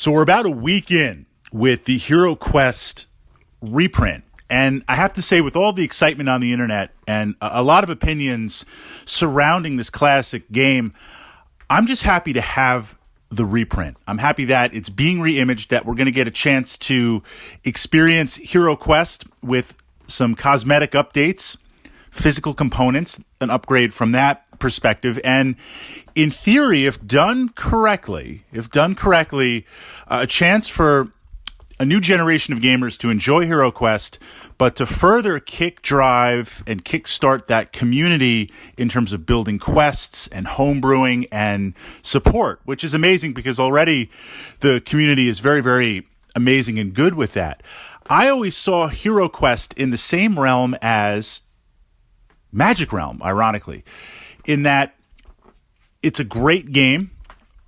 So we're about a week in with the HeroQuest reprint. And I have to say, with all the excitement on the internet and a lot of opinions surrounding this classic game, I'm just happy to have the reprint. I'm happy that it's being reimaged, that we're going to get a chance to experience HeroQuest with some cosmetic updates, physical components, an upgrade from that perspective. And in theory, if done correctly, a chance for a new generation of gamers to enjoy HeroQuest, but to further kick drive and kickstart that community in terms of building quests and homebrewing and support, which is amazing because already the community is very, very amazing and good with that. I always saw HeroQuest in the same realm as Magic Realm, ironically, in that it's a great game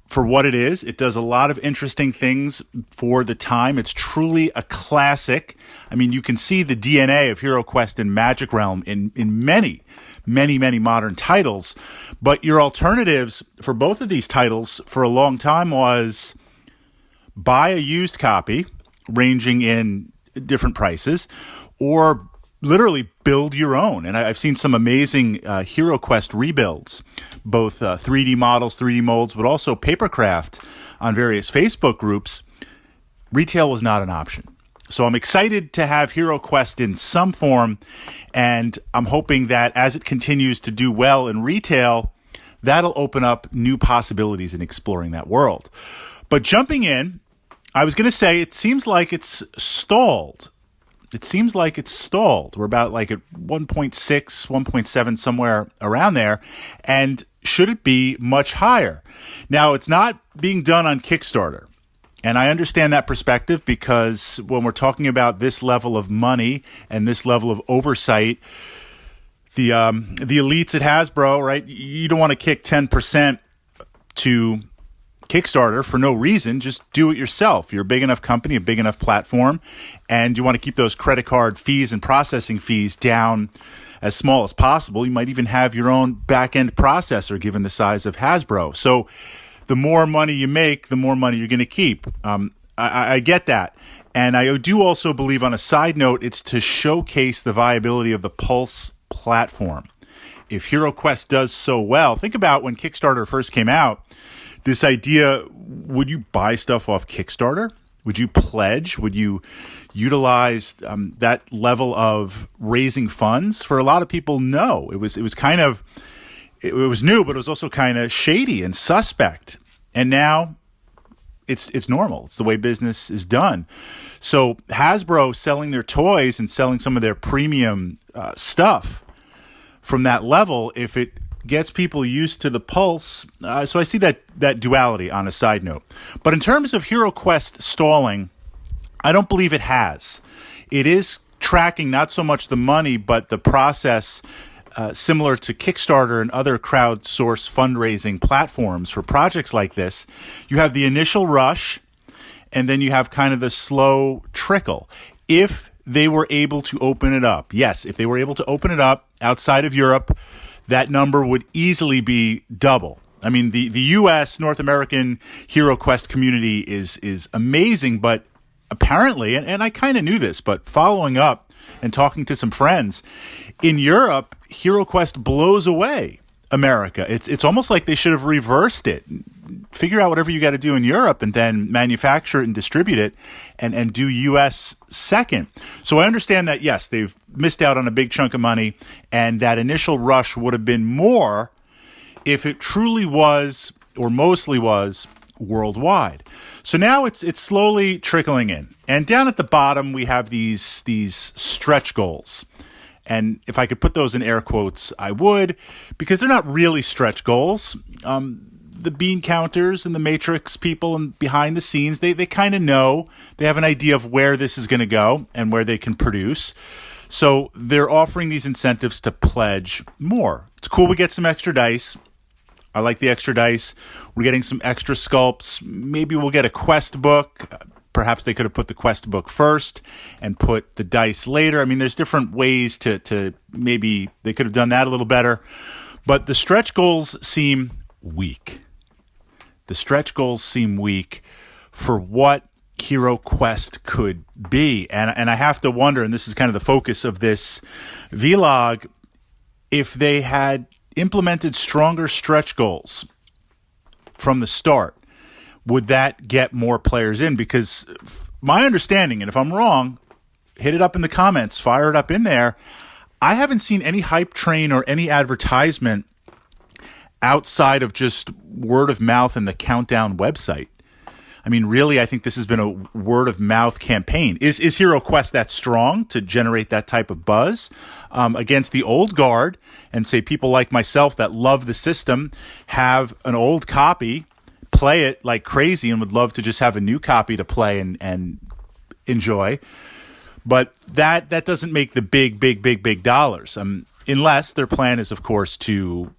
for what it is. It does a lot of interesting things for the time. It's truly a classic. I mean, you can see the DNA of HeroQuest and Magic Realm in many modern titles. But your alternatives for both of these titles for a long time was buy a used copy ranging in different prices, or literally build your own. And I've seen some amazing HeroQuest rebuilds, both 3D models, 3D molds, but also papercraft on various Facebook groups. Retail was not an option. So I'm excited to have HeroQuest in some form, and I'm hoping that as it continues to do well in retail, that'll open up new possibilities in exploring that world. But jumping in, I was going to say it seems like it's stalled. We're about like at 1.6, 1.7, somewhere around there. And should it be much higher? Now, it's not being done on Kickstarter. And I understand that perspective because when we're talking about this level of money and this level of oversight, the elites at Hasbro, right? You don't want to kick 10% to Kickstarter for no reason. Just do it yourself. You're a big enough company, a big enough platform, and you want to keep those credit card fees and processing fees down as small as possible. You might even have your own back-end processor given the size of Hasbro. So the more money you make, the more money you're going to keep. I get that. And I do also believe, on a side note, it's to showcase the viability of the Pulse platform. If HeroQuest does so well, think about when Kickstarter first came out, this idea, would you buy stuff off Kickstarter? Would you pledge? Would you utilize that level of raising funds? For a lot of people, no. It was kind of, it was new, but it was also kind of shady and suspect. And now it's normal. It's the way business is done. So Hasbro selling their toys and selling some of their premium stuff from that level, if it gets people used to the Pulse. So I see that duality on a side note. But in terms of HeroQuest stalling, I don't believe it has. It is tracking not so much the money, but the process, similar to Kickstarter and other crowdsourced fundraising platforms for projects like this. You have the initial rush, and then you have kind of the slow trickle. If they were able to open it up, yes, if they were able to open it up outside of Europe, that number would easily be double. I mean, the U.S., North American HeroQuest community is amazing, but apparently, and I kind of knew this, but following up and talking to some friends, in Europe, HeroQuest blows away America. It's almost like they should have reversed it. Figure out whatever you got to do in Europe and then manufacture it and distribute it and do U.S. second. So I understand that, yes, they've missed out on a big chunk of money, and that initial rush would have been more if it truly was, or mostly was, worldwide. So now it's slowly trickling in. And down at the bottom, we have these stretch goals. And if I could put those in air quotes, I would, because they're not really stretch goals. The bean counters and the matrix people and behind the scenes, they kind of know. They have an idea of where this is going to go and where they can produce. So they're offering these incentives to pledge more. It's cool we get some extra dice. I like the extra dice. We're getting some extra sculpts. Maybe we'll get a quest book. Perhaps they could have put the quest book first and put the dice later. I mean, there's different ways to maybe they could have done that a little better. But the stretch goals seem weak. for what HeroQuest could be. And I have to wonder, and this is kind of the focus of this vlog, if they had implemented stronger stretch goals from the start, would that get more players in? Because my understanding, and if I'm wrong, hit it up in the comments, fire it up in there, I haven't seen any hype train or any advertisement outside of just word of mouth and the Countdown website. I mean, really, I think this has been a word of mouth campaign. Is HeroQuest that strong to generate that type of buzz against the old guard, and say people like myself that love the system have an old copy, play it like crazy, and would love to just have a new copy to play and enjoy? But that doesn't make the big dollars, unless their plan is, of course, to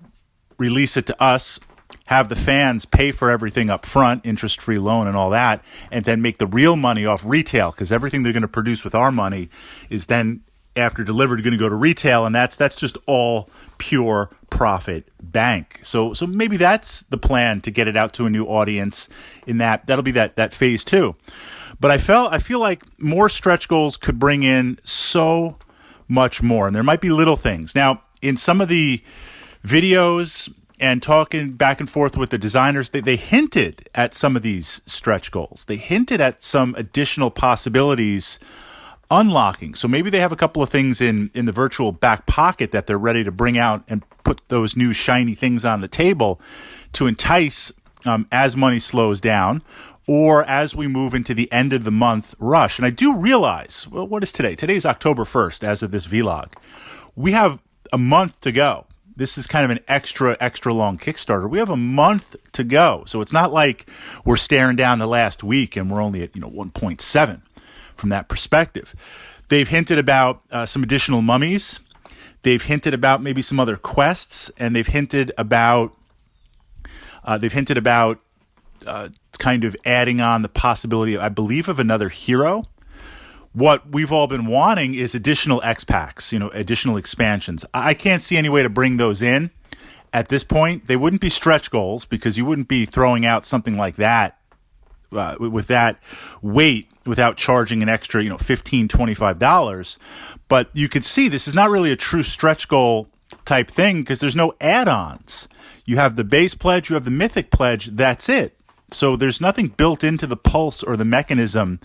release it to us, have the fans pay for everything up front, interest-free loan and all that, and then make the real money off retail, because everything they're going to produce with our money is then, after delivered, going to go to retail, and that's just all pure profit bank. So maybe that's the plan, to get it out to a new audience. That'll be that phase 2. But I feel like more stretch goals could bring in so much more, and there might be little things. Now, in some of the videos and talking back and forth with the designers, they hinted at some of these stretch goals. They hinted at some additional possibilities unlocking. So maybe they have a couple of things in the virtual back pocket that they're ready to bring out and put those new shiny things on the table to entice as money slows down, or as we move into the end of the month rush. And I do realize, well, what is today? Today is October 1st as of this vlog. We have a month to go. This is kind of an extra long Kickstarter. We have a month to go. So it's not like we're staring down the last week and we're only at 1.7 from that perspective. They've hinted about some additional mummies. They've hinted about maybe some other quests, and they've hinted about kind of adding on the possibility, I believe, of another hero. What we've all been wanting is additional X packs, additional expansions. I can't see any way to bring those in at this point. They wouldn't be stretch goals, because you wouldn't be throwing out something like that with that weight without charging an extra, $15, $25. But you could see this is not really a true stretch goal type thing, because there's no add-ons. You have the base pledge, you have the mythic pledge, that's it. So there's nothing built into the pulse or the mechanism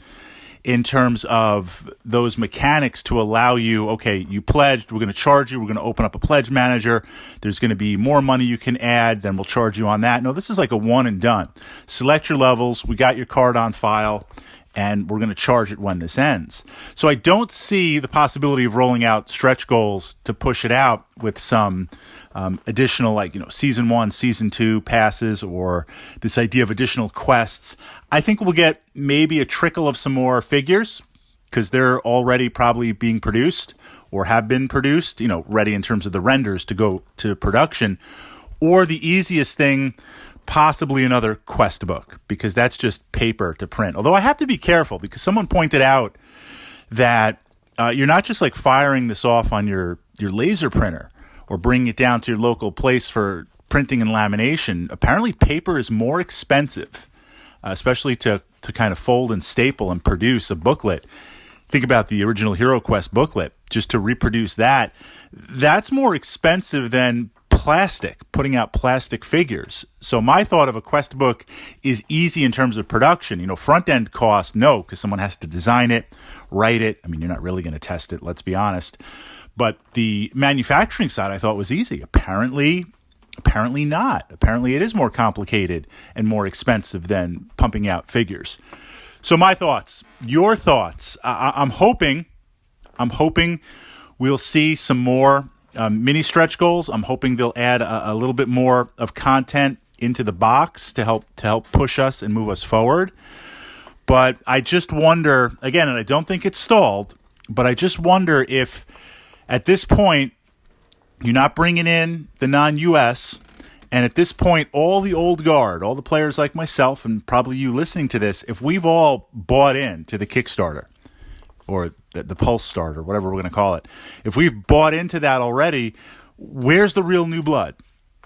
in terms of those mechanics to allow you, okay, you pledged, we're going to charge you, we're going to open up a pledge manager, there's going to be more money you can add, then we'll charge you on that. No, this is like a one and done. Select your levels, we got your card on file, and we're going to charge it when this ends. So I don't see the possibility of rolling out stretch goals to push it out with some additional, season 1, season 2 passes, or this idea of additional quests. I think we'll get maybe a trickle of some more figures, because they're already probably being produced or have been produced, ready in terms of the renders to go to production. Or the easiest thing, possibly another quest book, because that's just paper to print. Although I have to be careful, because someone pointed out that you're not just like firing this off on your laser printer or bringing it down to your local place for printing and lamination. Apparently paper is more expensive, especially to kind of fold and staple and produce a booklet. Think about the original HeroQuest booklet. Just to reproduce that's more expensive than plastic, putting out plastic figures. So my thought of a quest book is easy in terms of production. Front end cost, no, because someone has to design it, write it. I mean, you're not really going to test it, let's be honest. But the manufacturing side I thought was easy. Apparently not. Apparently it is more complicated and more expensive than pumping out figures. So my thoughts, your thoughts. I'm hoping we'll see some more mini stretch goals. I'm hoping they'll add a little bit more of content into the box to help push us and move us forward. But I just wonder, again, and I don't think it's stalled, but I just wonder if at this point you're not bringing in the non-US, and at this point all the old guard, all the players like myself and probably you listening to this, if we've all bought into the Kickstarter or the Pulse Starter, whatever we're going to call it, if we've bought into that already, where's the real new blood?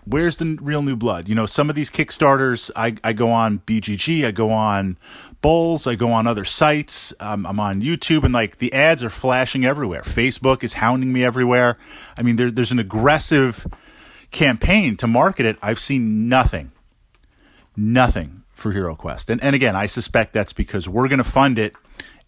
Where's the real new blood? You know, some of these Kickstarters, I go on BGG, I go on Bulls, I go on other sites, I'm on YouTube, and like the ads are flashing everywhere. Facebook is hounding me everywhere. I mean, there's an aggressive campaign to market it. I've seen nothing for HeroQuest. And again, I suspect that's because we're going to fund it,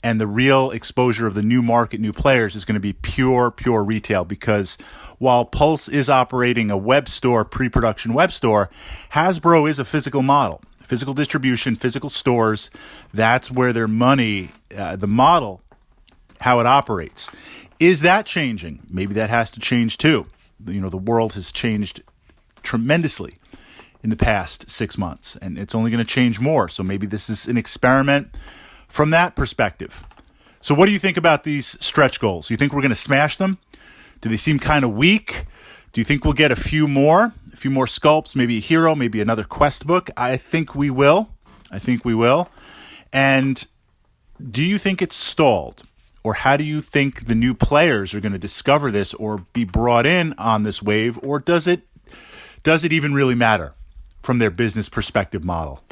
and the real exposure of the new market, new players, is going to be pure retail, because while Pulse is operating a web store, pre-production web store, Hasbro is a physical model, physical distribution, physical stores. That's where their money, the model, how it operates. Is that changing? Maybe that has to change too. You know, the world has changed tremendously in the past 6 months, and it's only going to change more. So maybe this is an experiment from that perspective. So what do you think about these stretch goals? You think we're going to smash them? Do they seem kind of weak? Do you think we'll get a few more sculpts, maybe a hero, maybe another quest book? I think we will. And do you think it's stalled? Or how do you think the new players are going to discover this or be brought in on this wave? Or does it even really matter from their business perspective model?